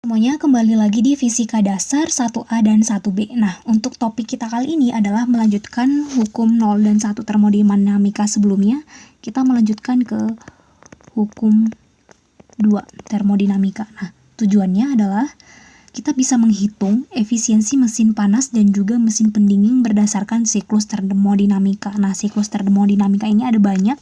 Semuanya kembali lagi di Fisika Dasar 1A dan 1B. Nah, untuk topik kita kali ini adalah melanjutkan hukum 0 dan 1 termodinamika sebelumnya. Kita melanjutkan ke hukum 2 termodinamika. Nah, tujuannya adalah kita bisa menghitung efisiensi mesin panas dan juga mesin pendingin berdasarkan siklus termodinamika. Nah, siklus termodinamika ini ada banyak,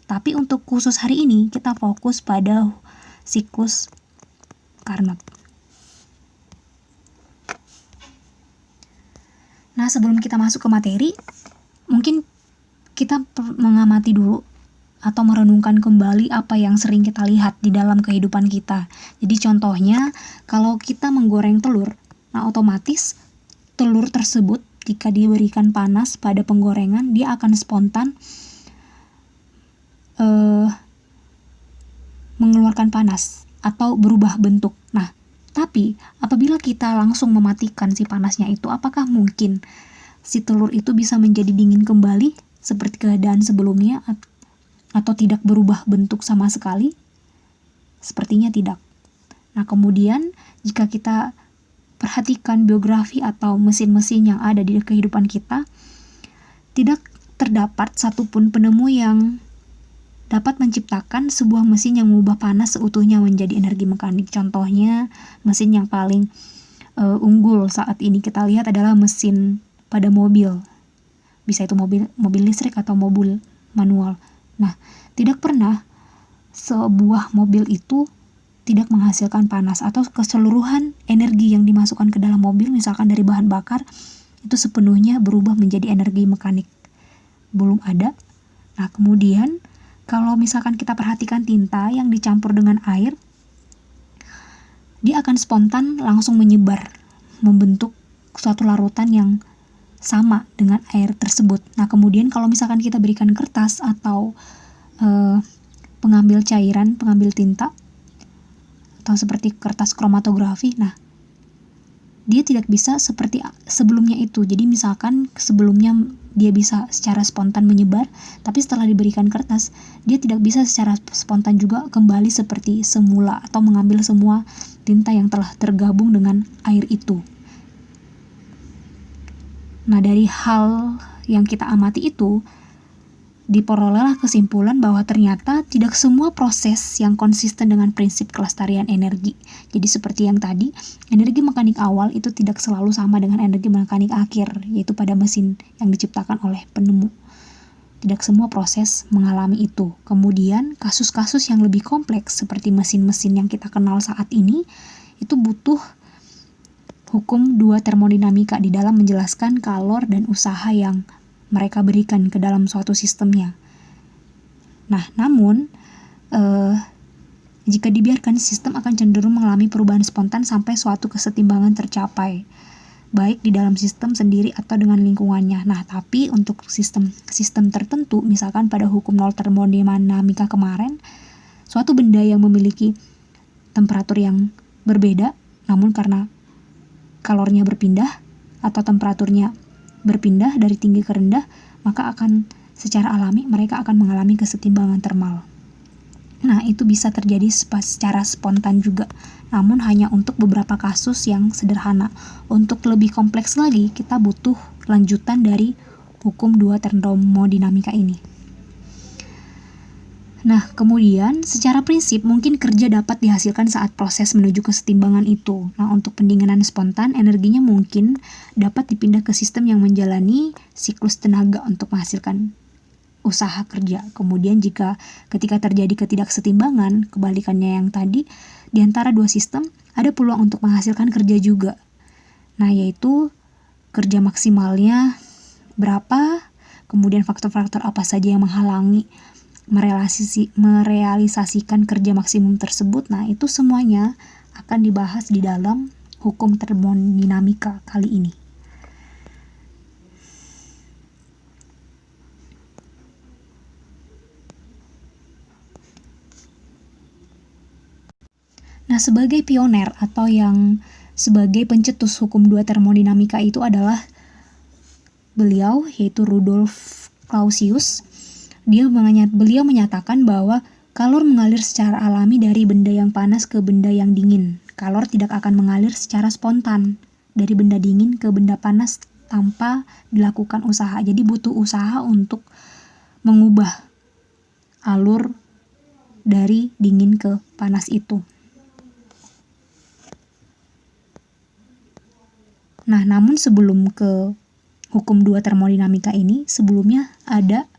tapi untuk khusus hari ini kita fokus pada siklus Carnot. Nah, sebelum kita masuk ke materi, mungkin kita mengamati dulu atau merenungkan kembali apa yang sering kita lihat di dalam kehidupan kita. Jadi contohnya, kalau kita menggoreng telur, nah otomatis telur tersebut jika diberikan panas pada penggorengan, dia akan spontan mengeluarkan panas atau berubah bentuk. Nah, tapi apabila kita langsung mematikan si panasnya itu, apakah mungkin si telur itu bisa menjadi dingin kembali seperti keadaan sebelumnya atau tidak berubah bentuk sama sekali? Sepertinya tidak. Nah, kemudian jika kita perhatikan biografi atau mesin-mesin yang ada di kehidupan kita, tidak terdapat satupun penemu yang dapat menciptakan sebuah mesin yang mengubah panas seutuhnya menjadi energi mekanik. Contohnya, mesin yang paling unggul saat ini kita lihat adalah mesin pada mobil. Bisa itu mobil listrik atau mobil manual. Nah, tidak pernah sebuah mobil itu tidak menghasilkan panas atau keseluruhan energi yang dimasukkan ke dalam mobil, misalkan dari bahan bakar, itu sepenuhnya berubah menjadi energi mekanik. Belum ada. Nah, kemudian kalau misalkan kita perhatikan tinta yang dicampur dengan air, dia akan spontan langsung menyebar, membentuk suatu larutan yang sama dengan air tersebut. Nah, kemudian kalau misalkan kita berikan kertas atau pengambil cairan, pengambil tinta, atau seperti kertas kromatografi, nah, dia tidak bisa seperti sebelumnya itu. Jadi misalkan sebelumnya dia bisa secara spontan menyebar, tapi setelah diberikan kertas, dia tidak bisa secara spontan juga kembali seperti semula atau mengambil semua tinta yang telah tergabung dengan air itu. Nah, dari hal yang kita amati itu, diperolehlah kesimpulan bahwa ternyata tidak semua proses yang konsisten dengan prinsip kelestarian energi. Jadi seperti yang tadi, energi mekanik awal itu tidak selalu sama dengan energi mekanik akhir, yaitu pada mesin yang diciptakan oleh penemu. Tidak semua proses mengalami itu. Kemudian, kasus-kasus yang lebih kompleks seperti mesin-mesin yang kita kenal saat ini, itu butuh hukum 2 termodinamika di dalam menjelaskan kalor dan usaha yang mereka berikan ke dalam suatu sistemnya. Nah, namun jika dibiarkan, sistem akan cenderung mengalami perubahan spontan sampai suatu kesetimbangan tercapai, baik di dalam sistem sendiri atau dengan lingkungannya. Nah, tapi untuk sistem tertentu, misalkan pada hukum 0 termodinamika kemarin, suatu benda yang memiliki temperatur yang berbeda, namun karena kalornya berpindah atau temperaturnya berpindah dari tinggi ke rendah, maka akan secara alami mereka akan mengalami kesetimbangan termal. Nah, itu bisa terjadi secara spontan juga, namun hanya untuk beberapa kasus yang sederhana. Untuk lebih kompleks lagi, kita butuh lanjutan dari hukum 2 termodinamika ini. Nah, kemudian secara prinsip mungkin kerja dapat dihasilkan saat proses menuju kesetimbangan itu. Nah, untuk pendinginan spontan, energinya mungkin dapat dipindah ke sistem yang menjalani siklus tenaga untuk menghasilkan usaha kerja. Kemudian ketika terjadi ketidaksetimbangan, kebalikannya yang tadi, di antara dua sistem ada peluang untuk menghasilkan kerja juga. Nah, yaitu kerja maksimalnya berapa, kemudian faktor-faktor apa saja yang menghalangi merealisasikan kerja maksimum tersebut. Nah, itu semuanya akan dibahas di dalam hukum termodinamika kali ini. Nah, sebagai pioner atau yang sebagai pencetus hukum 2 termodinamika itu adalah beliau, yaitu Rudolf Clausius. Beliau menyatakan bahwa kalor mengalir secara alami dari benda yang panas ke benda yang dingin kalor tidak akan mengalir secara spontan dari benda dingin ke benda panas tanpa dilakukan usaha. Jadi butuh usaha untuk mengubah alur dari dingin ke panas itu. Nah, namun sebelum ke hukum 2 termodinamika ini, sebelumnya ada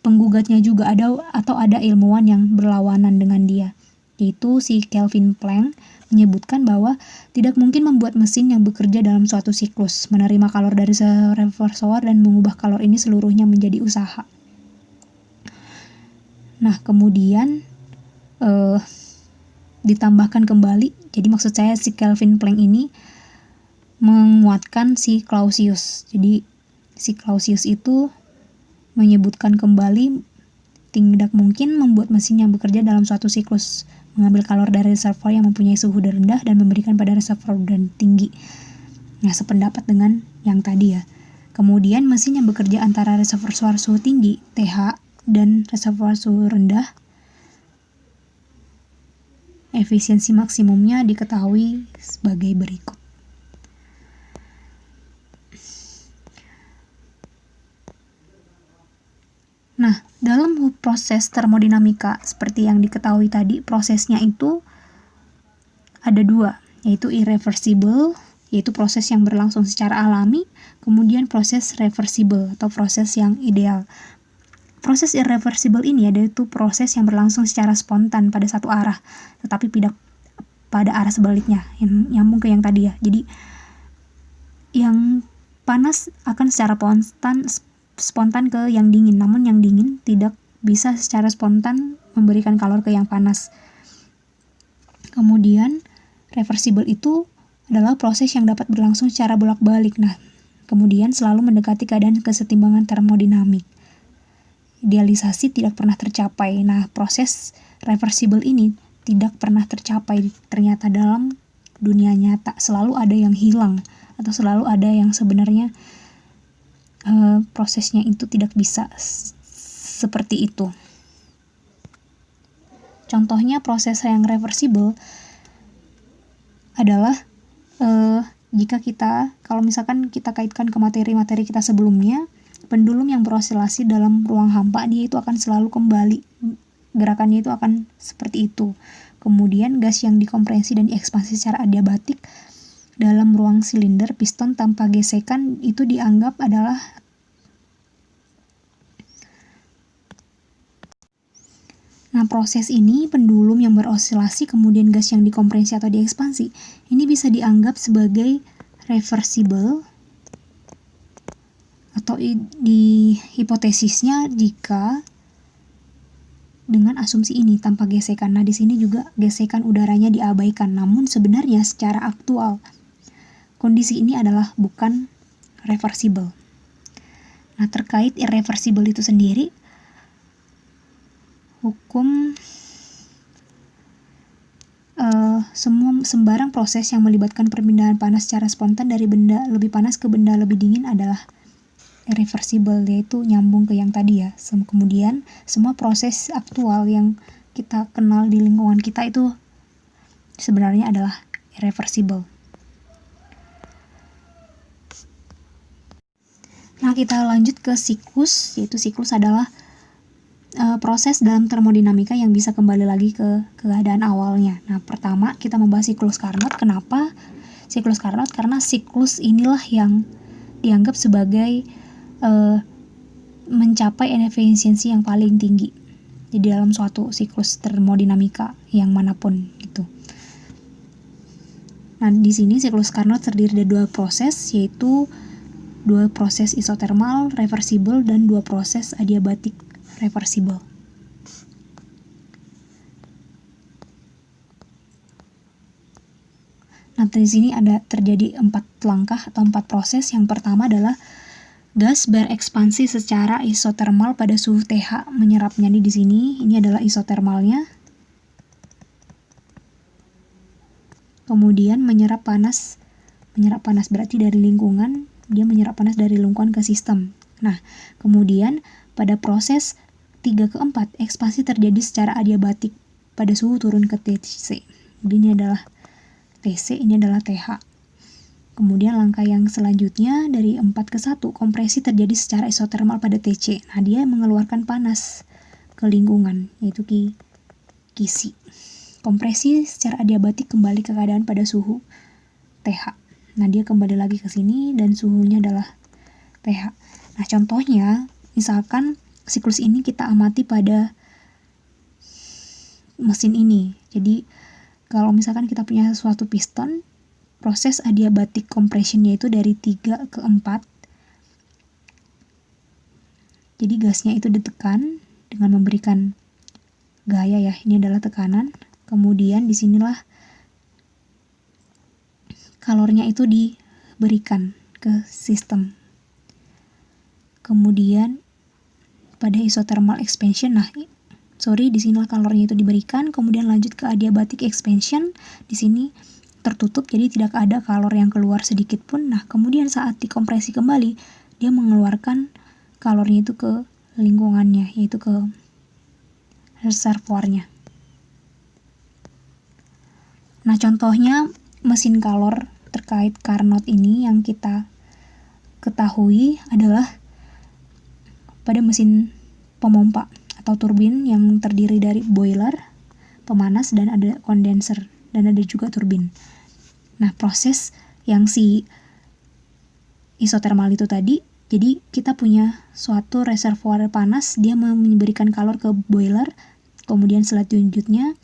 penggugatnya juga, ada ilmuwan yang berlawanan dengan dia, yaitu si Kelvin Planck menyebutkan bahwa tidak mungkin membuat mesin yang bekerja dalam suatu siklus, menerima kalor dari reservoir dan mengubah kalor ini seluruhnya menjadi usaha. Nah, kemudian ditambahkan kembali, jadi maksud saya si Kelvin Planck ini menguatkan si Clausius. Jadi si Clausius itu menyebutkan kembali tidak mungkin membuat mesin yang bekerja dalam suatu siklus, mengambil kalor dari reservoir yang mempunyai suhu rendah dan memberikan pada reservoir udara tinggi. Nah, sependapat dengan yang tadi ya. Kemudian mesin yang bekerja antara reservoir suhu tinggi TH dan reservoir suhu rendah, efisiensi maksimumnya diketahui sebagai berikut. Nah, dalam proses termodinamika seperti yang diketahui tadi, prosesnya itu ada 2, yaitu irreversible, yaitu proses yang berlangsung secara alami, kemudian proses reversible atau proses yang ideal. Proses irreversible ini yaitu proses yang berlangsung secara spontan pada satu arah, tetapi tidak pada arah sebaliknya, yang nyambung ke yang tadi ya. Jadi yang panas akan secara spontan ke yang dingin, namun yang dingin tidak bisa secara spontan memberikan kalor ke yang panas. Kemudian reversible itu adalah proses yang dapat berlangsung secara bolak-balik. Nah, kemudian selalu mendekati keadaan kesetimbangan termodinamik. Idealisasi tidak pernah tercapai. Nah, proses reversible ini tidak pernah tercapai. Ternyata dalam dunia nyata selalu ada yang hilang atau selalu ada yang sebenarnya prosesnya itu tidak bisa seperti itu. Contohnya proses yang reversible adalah jika kalau misalkan kita kaitkan ke materi-materi kita sebelumnya, pendulum yang berosilasi dalam ruang hampa dia itu akan selalu kembali, gerakannya itu akan seperti itu. Kemudian gas yang dikompresi dan diekspansi secara adiabatik dalam ruang silinder piston tanpa gesekan itu dianggap adalah proses ini, pendulum yang berosilasi kemudian gas yang dikompresi atau diekspansi, ini bisa dianggap sebagai reversible atau di hipotesisnya jika dengan asumsi ini tanpa gesekan. Nah, di sini juga gesekan udaranya diabaikan, namun sebenarnya secara aktual kondisi ini adalah bukan reversible. Nah, terkait irreversible itu sendiri, hukum sembarang proses yang melibatkan perpindahan panas secara spontan dari benda lebih panas ke benda lebih dingin adalah irreversible, yaitu nyambung ke yang tadi ya. Kemudian semua proses aktual yang kita kenal di lingkungan kita itu sebenarnya adalah irreversible. Nah, kita lanjut ke siklus, yaitu siklus adalah proses dalam termodinamika yang bisa kembali lagi ke keadaan awalnya. Nah, pertama kita membahas siklus Carnot. Kenapa siklus Carnot? Karena siklus inilah yang dianggap sebagai mencapai efisiensi yang paling tinggi di dalam suatu siklus termodinamika yang manapun gitu. Nah, di sini siklus Carnot terdiri dari 2 proses, yaitu 2 proses isotermal reversible dan 2 proses adiabatik reversible. Nah, di sini ada terjadi 4 langkah atau 4 proses. Yang pertama adalah gas berekspansi secara isotermal pada suhu TH menyerapnya. Di sini ini adalah isotermalnya. Kemudian menyerap panas berarti dari lingkungan, dia menyerap panas dari lingkungan ke sistem. Nah, kemudian pada proses 3 ke 4, ekspansi terjadi secara adiabatik pada suhu turun ke TC. Jadi ini adalah TC, ini adalah TH. Kemudian langkah yang selanjutnya dari 4 ke 1, kompresi terjadi secara isotermal pada TC. Nah, dia mengeluarkan panas ke lingkungan, yaitu kisi. Kompresi secara adiabatik kembali ke keadaan pada suhu TH. Nah, dia kembali lagi ke sini dan suhunya adalah TH. Nah, contohnya, misalkan siklus ini kita amati pada mesin ini. Jadi, kalau misalkan kita punya suatu piston, proses adiabatic compressionnya itu dari 3 ke 4. Jadi gasnya itu ditekan dengan memberikan gaya ya, ini adalah tekanan. Kemudian disinilah kalornya itu diberikan ke sistem. Kemudian pada isothermal expansion, di sinilah kalornya itu diberikan, kemudian lanjut ke adiabatic expansion. Di sini tertutup, jadi tidak ada kalor yang keluar sedikit pun. Nah, kemudian saat dikompresi kembali, dia mengeluarkan kalornya itu ke lingkungannya, yaitu ke reservoirnya. Nah, contohnya mesin kalor terkait Carnot ini yang kita ketahui adalah pada mesin pemompa atau turbin yang terdiri dari boiler, pemanas, dan ada kondenser, dan ada juga turbin. Nah, proses yang si isothermal itu tadi, jadi kita punya suatu reservoir panas, dia memberikan kalor ke boiler, kemudian selanjutnya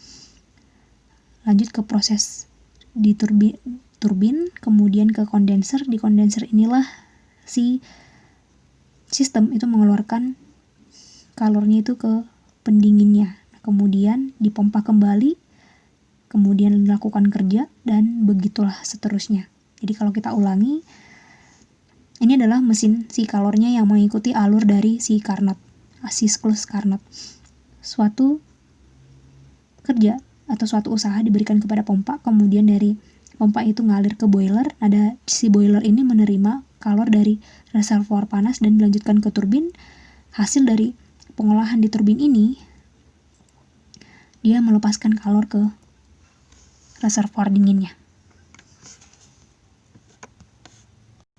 lanjut ke proses di turbin, kemudian ke kondenser. Di kondenser inilah si sistem itu mengeluarkan kalornya itu ke pendinginnya. Kemudian dipompa kembali, kemudian dilakukan kerja, dan begitulah seterusnya. Jadi kalau kita ulangi, ini adalah mesin si kalornya yang mengikuti alur dari si Carnot, siklus Carnot. Suatu kerja atau suatu usaha diberikan kepada pompa, kemudian dari pompa itu ngalir ke boiler. Ada si boiler ini menerima kalor dari reservoir panas dan dilanjutkan ke turbin. Hasil dari pengolahan di turbin ini, dia melepaskan kalor ke reservoir dinginnya.